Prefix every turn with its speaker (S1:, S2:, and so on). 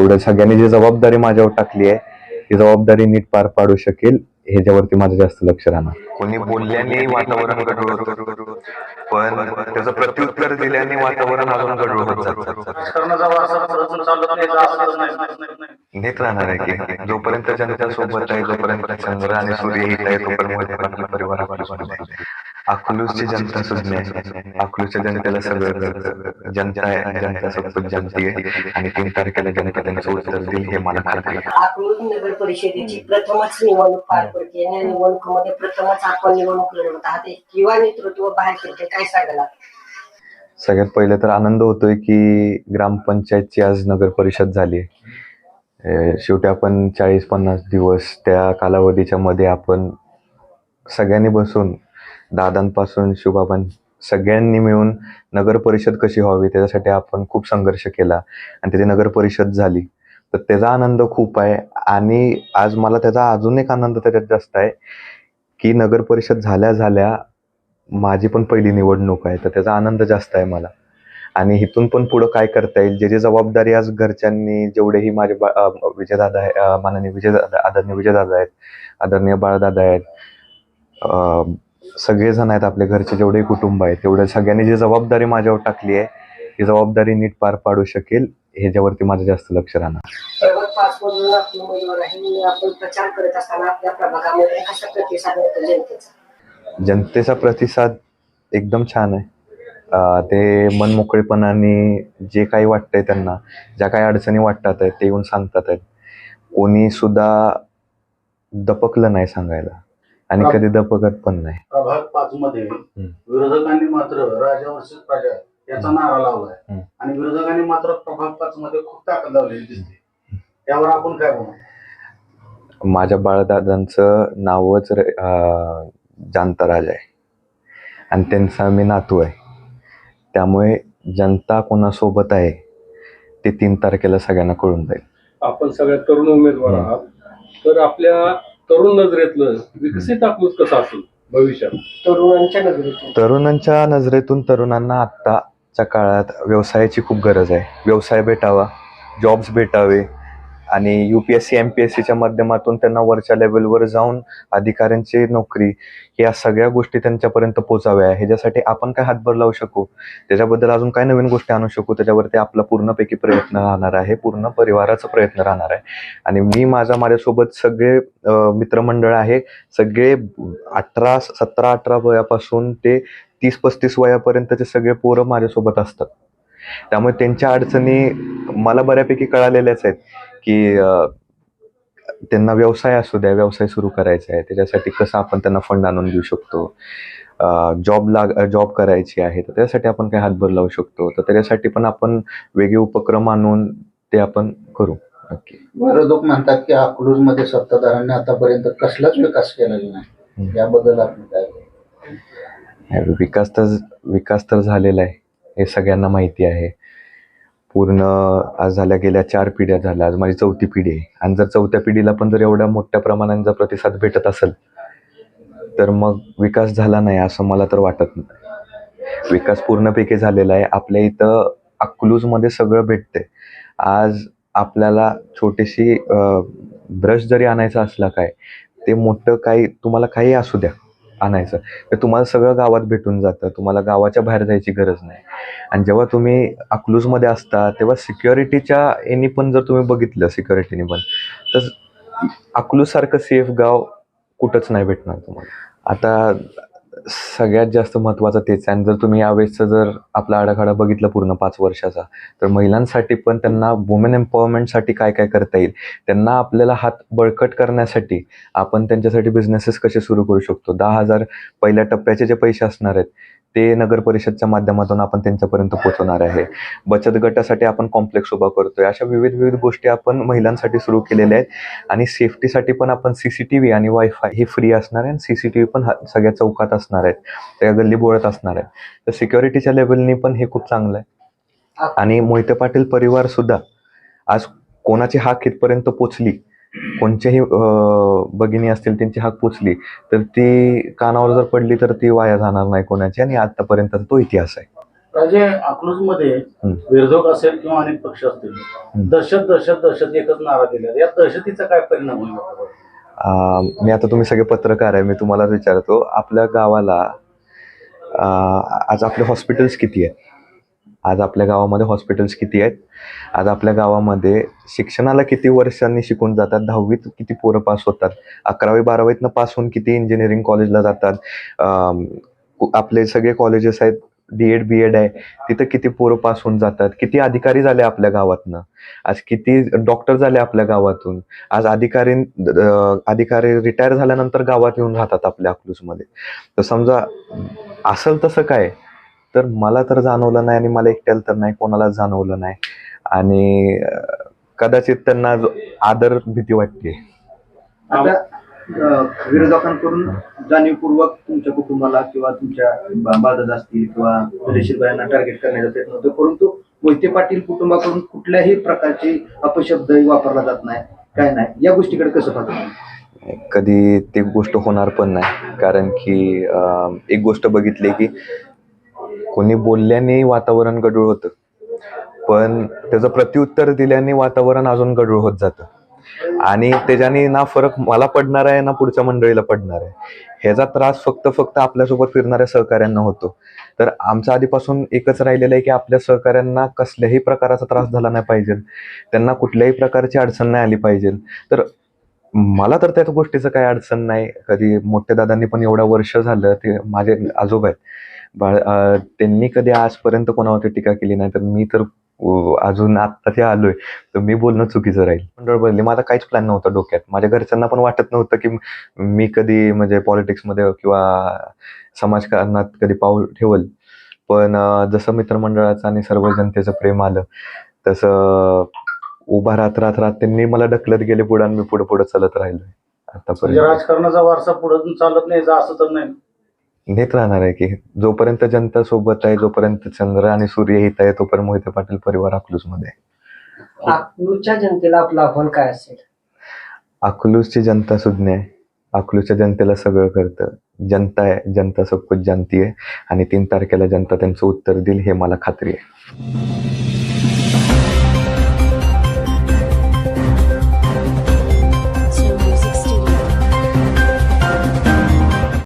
S1: तेवढं सगळ्यांनी जी जबाबदारी माझ्यावर टाकली आहे ती जबाबदारी नीट पार पाडू शकेल ह्याच्यावरती माझं जास्त लक्ष राहणार. कोणी बोलल्याने वातावरण गढूळ होतं, पण त्याचं प्रत्युत्तर दिल्याने वातावरण अजून गढूळ होत जातं. नीट राहणार आहे की जोपर्यंत जनता सोबत आहे, जोपर्यंत चंद्र आणि सूर्य हित आहे, तोपर्यंत आपला परिवार आपल्यासोबत आहे. अकलूजची जनता सुज्ञ आहे, अकलूजच्या जनतेला सगळं कळतं. जनता आहे, जनता सब कुछ जानती आहे आणि 3 तारखेला जनता त्यांचं उत्तर देईल हे मला खात्री आहे.
S2: अकलूज नगर परिषदेची प्रथमच निवडणूक पार पडते. या निवडणुकीमध्ये प्रथमच आपण निवडणूक लढवत आहात. युवा नेतृत्व बाहेर पडते, काय सांगाल?
S1: सगळ्यात पहिले तर आनंद होतोय की ग्रामपंचायतची आज नगर परिषद झाली. शेवटी आपण 40-50 दिवस त्या कालावधीच्या मध्ये आपण सगळ्यांनी बसून दादांपासून शुभाबान सगळ्यांनी मिळून नगर परिषद कशी व्हावी त्याच्यासाठी आपण खूप संघर्ष केला आणि त्याची नगर परिषद झाली. तर त्याचा आनंद खूप आहे आणि आज मला त्याचा अजून एक आनंद त्याच्यात जास्त आहे की नगर परिषद झाल्या माझी पण पहिली निवडणूक आहे, तर त्याचा आनंद जास्त आहे मला. आणि इथून पण पुढं काय करता येईल, जे जबाबदारी आज घरच्यांनी जेवढेही माझे विजयदादा आहे, माननीय विजयदादा, आदरणीय विजयदादा आहेत, आदरणीय बाळदादा आहेत, सगळेजण आहेत आपले घरचे जेवढे कुटुंब आहे, तेवढ्या सगळ्यांनी जी जबाबदारी माझ्यावर टाकली आहे ती जबाबदारी नीट पार पाडू शकेल ह्याच्यावरती माझं जास्त लक्ष राहणार.
S2: प्रभाग 5 मधून आपण उमेदवार आहे. आपण प्रचार करत असताना आपल्या प्रभागामध्ये कसा प्रतिसाद मिळतो जनतेचा?
S1: जनतेचा प्रतिसाद एकदम छान आहे. ते मनमोकळेपणाने जे काही वाटतंय त्यांना, ज्या काही अडचणी वाटतात आहेत ते येऊन सांगतात आहेत. कोणी सुद्धा दपकलं नाही सांगायला आणि कधी दपकत पण नाही.
S3: प्रभाग 5 मध्ये विरोधकांनी मात्र राजावर्षीच प्रजा याचा नारा लावलाय आणि विरोधकांनी मात्र प्रभाग 5 मध्ये खूप ताकद लावलेली दिसते. त्यावर आपण काय बोलू?
S1: माझ्या बाळदादांचं नावच जाणता राजा आहे आणि त्यांचा मी नातू आहे. त्यामुळे जनता कोणासोबत आहे ते 3 तारखेला सगळ्यांना कळून जाईल. आपण
S4: सगळ्यात तरुण उमेदवार आहात, तर आपल्या तरुण नजरेतलं विकसित अकलूज कसं असेल भविष्यात?
S1: तरुणांच्या नजरेतून तरुणांना आत्ताच्या काळात व्यवसायाची खूप गरज आहे. व्यवसाय भेटावा, जॉब्स भेटावे आणि UPSC MPSCच्या माध्यमातून त्यांना वरच्या लेवलवर जाऊन अधिकाऱ्यांची नोकरी या सगळ्या गोष्टी त्यांच्यापर्यंत पोचाव्या. ह्याच्यासाठी आपण काय हातभार लावू शकू, त्याच्याबद्दल अजून काय नवीन गोष्टी आणू शकू, त्याच्यावरती आपला पूर्णपैकी प्रयत्न राहणार आहे, पूर्ण परिवाराचा प्रयत्न राहणार आहे. आणि मी माझ्यासोबत सगळे मित्रमंडळ आहे, सगळे 17-18 वयापासून ते 30-35 वयापर्यंतचे सगळे पोरं माझ्यासोबत असतात. त्यामुळे त्यांच्या अडचणी मला बऱ्यापैकी कळालेल्याच आहेत की त्यांना व्यवसाय असू द्या, व्यवसाय सुरू करायचा आहे, त्याच्यासाठी कसं आपण त्यांना फंड आणून देऊ शकतो, जॉब करायची आहे तर त्यासाठी आपण काय हातभार लावू शकतो, तर त्याच्यासाठी पण आपण वेगळे उपक्रम आणून ते आपण करू. नक्की.
S3: विरोधक म्हणतात की अकलूज मध्ये सत्ताधाऱ्यांनी आतापर्यंत कसलाच विकास केलेला नाही, याबद्दल आपण काय?
S1: विकास तर झालेला आहे हे सगळ्यांना माहिती आहे. पूर्ण आज गेल्या 4 पिढ्या झाल्या, आज माझी 4थी पिढी आहे आणि जर 4थ्या पिढीला पण जर एवढ्या मोठ्या प्रमाणात जर प्रतिसाद भेटत असेल तर मग विकास झाला नाही असं मला तर वाटत नाही. विकास पूर्णपैकी झालेला आहे. आपल्या इथं अकलूजमध्ये सगळं भेटतंय. आज आपल्याला छोटीशी ब्रश जरी आणायचा असला काय, ते मोठं काही तुम्हाला काही असू द्या आणायचं तर तुम्हाला सगळं गावात भेटून जातं, तुम्हाला गावाच्या बाहेर जायची गरज नाही. आणि जेव्हा तुम्ही अकलूजमध्ये असता तेव्हा सिक्युरिटीच्या यांनी पण जर तुम्ही बघितलं सिक्युरिटीने पण, तर अकलूजसारखं सेफ गाव कुठंच नाही भेटणार तुम्हाला. आता सगळ्यात जास्त महत्त्वाचं तेच आहे. आणि जर तुम्ही यावेळेसचा जर आपला आराखडा बघितला पूर्ण 5 वर्षाचा, तर महिलांसाठी पण त्यांना वुमेन एम्पॉवरमेंटसाठी काय काय करता येईल, त्यांना आपल्याला हात बळकट करण्यासाठी आपण त्यांच्यासाठी बिझनेसेस कसे सुरू करू शकतो. 10,000 पहिल्या टप्प्याचे जे पैसे असणार आहेत ते नगर परिषदच्या माध्यमातून आपण त्यांच्यापर्यंत पोहोचवणार आहे. बचत गटासाठी आपण कॉम्प्लेक्स उभा करतोय. अशा विविध गोष्टी आपण महिलांसाठी सुरू केलेल्या आहेत. आणि सेफ्टीसाठी पण आपण CCTV आणि वायफाय हे फ्री असणार आहे आणि CCTV पण सगळ्या चौकात असणार आहेत, त्या गल्ली बोळात असणार आहे. तर सिक्युरिटीच्या लेवलनी पण हे खूप चांगलं आहे. आणि मोहिते पाटील परिवार सुद्धा आज कोणाची हाक इथपर्यंत पोचली, कोणत्याही भगिनी असतील त्यांची हाक पोचली तर ती कानावर जर पडली तर ती वाया जाणार नाही कोणाची. आणि आतापर्यंत तो इतिहास आहे.
S3: राजे अकलूजमध्ये विरोधक असेल किंवा अनेक पक्ष असतील, दहशत दहशत दहशत एकच नारा दिला, या दहशतीचा काय परिणाम होईल आपल्यावर?
S1: मी आता तुम्ही सगळे पत्रकार आहे, मी तुम्हाला विचारतो, आपल्या गावाला आज आपले हॉस्पिटल्स किती आहेत? आज आपल्या गावामध्ये हॉस्पिटल्स किती आहेत? आज आपल्या गावामध्ये शिक्षणाला किती वर्षांनी शिकून जातात? 10वीत किती पोरं पास होतात? 11वी 12वीतनं पास होऊन किती इंजिनिअरिंग कॉलेजला जातात? आपले सगळे कॉलेजेस आहेत, D.Ed B.Ed आहे, तिथं किती पोरं पास होऊन जातात? किती अधिकारी झाले आपल्या गावातनं? आज किती डॉक्टर झाले आपल्या गावातून? आज अधिकारी रिटायर झाल्यानंतर गावात येऊन राहतात आपल्या अकलूजमध्ये. तर समजा असेल तसं काय, तर मला तर जाणवलं नाही आणि मला एकट्याला तर नाही, कोणालाच जाणवलं नाही. आणि कदाचित त्यांना आदर भीती वाटते.
S5: आता विरोधकांकडून जाणीवपूर्वक तुमच्या कुटुंबाला किंवा तुमच्या बाळाला असतील किंवा रेशीरबाईंना टार्गेट करण्याचा प्रयत्न होतो, परंतु मोहिते पाटील कुटुंबाकडून कुठल्याही प्रकारची अपशब्द वापरला जात नाही, काय नाही, या गोष्टीकडे कसं पाहतो?
S1: कधी ती गोष्ट होणार पण नाही, कारण की एक गोष्ट बघितली की कोणी बोलल्याने वातावरण गढूळ होतं, पण त्याचं प्रत्युत्तर दिल्याने वातावरण अजून गढूळ होत जातं. आणि त्याच्याने ना फरक मला पडणार आहे ना पुढच्या मंडळीला पडणार आहे. ह्याचा त्रास फक्त आपल्यासोबत फिरणाऱ्या सहकाऱ्यांना होतो. तर आमचा आधीपासून एकच राहिलेलं आहे की आपल्या सहकाऱ्यांना कसल्याही प्रकाराचा त्रास झाला नाही पाहिजे, त्यांना कुठल्याही प्रकारची अडचण नाही आली पाहिजे. तर मला तर त्या गोष्टीचं काही अडचण नाही. कधी मोठ्या दादांनी पण एवढं वर्ष झालं, ते माझे आजोबा आहेत, त्यांनी कधी आजपर्यंत कोणावरती टीका केली नाही. तर मी तर अजून आत्ता ते आलोय, तर मी बोलणं चुकीचं राहील. मंडळ बदलली, माझा काहीच प्लॅन नव्हता डोक्यात. माझ्या घरच्यांना पण वाटत नव्हतं की मी कधी म्हणजे पॉलिटिक्समध्ये किंवा समाजकारणात कधी पाऊल ठेवल. पण जसं मित्रमंडळाचं आणि सर्व जनतेचं प्रेम आलं, तसं उभा राहत त्यांनी मला ढकलत गेले पुढे आणि मी पुढे चालत राहिलोय
S3: म्हणजे
S1: आतापर्यंत.
S3: राजकारणाचा वारसा पुढे चालत नाही असं तर नाही?
S1: नेत राहणार आहे की जोपर्यंत जनता सोबत आहे, जोपर्यंत चंद्र आणि सूर्य हित आहे, तोपर्यंत मोहिते पाटील परिवार अकलूजमध्ये आहे.
S2: अकलूजच्या जनतेला आपलं आव्हान काय असेल?
S1: अकलूजची जनता सुज्ञ आहे, अकलूजच्या जनतेला सगळं करतं. जनता आहे, जनता सब कुछ जानती आहे, आणि 3 तारखेला जनता त्यांचं उत्तर देईल हे मला खात्री आहे.